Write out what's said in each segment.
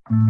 এখনো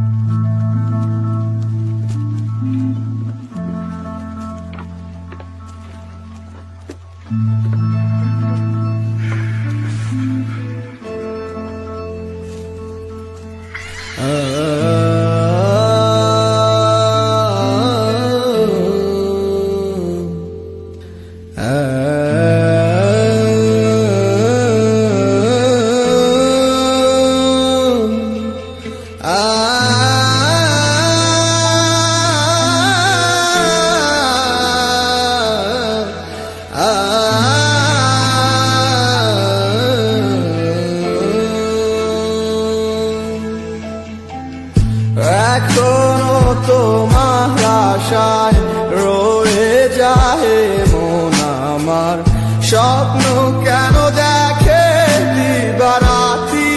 তোমার আশায় রয়ে যায় মন আমার, স্বপ্ন কেন দেখে দিবারাতি,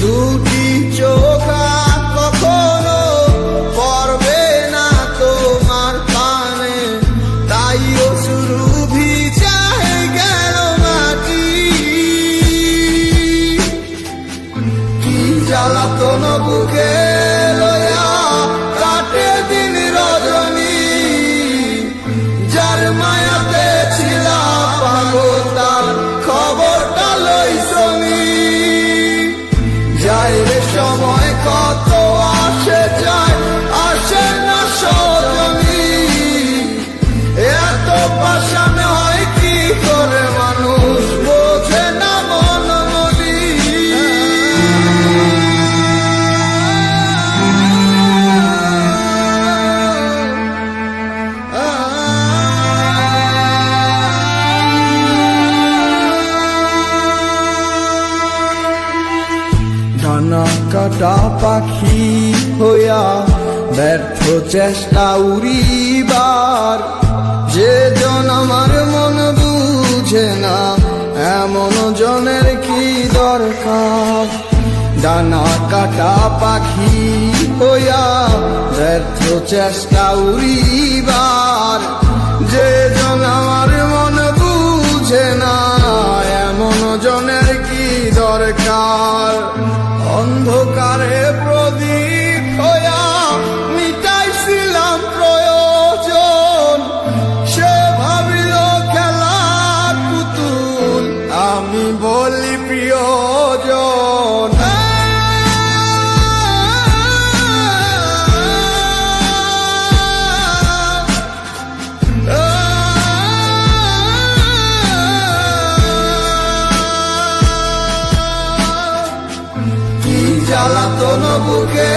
দুটি চোখ কখনো পড়বে না তোমার কানে, তাই অশ্রু ভিজায় গেল মাটি। কি জ্বালাতন বুকে লয়া কাটে দিন রজনী, যার মায়াতে ছিলাম পাগল তার খবরটা লইছনি। যায় রে সময় কত আসে যায়, আসে না সজনী, এত পাষাণ হয় কি করে মানুষ বোঝে না মন মনি। ডানা কাটা পাখি হইয়া ব্যর্থ চেষ্টা উড়িবার, যে জন আমার মন বুঝে না এমন জনের কি দরকার। ডানা কাটা পাখি হইয়া ব্যর্থ চেষ্টা উড়িবার, যে জন আমার মন বুঝে না এমন জনের কি দরকার। অন্ধকারে প্রদীপ হইয়া মিটাইছিলাম প্রয়োজন, সে ভাবিল খেলার পুতুল, আমি বলি প্রিয়জন। জ্বালাতন বুকে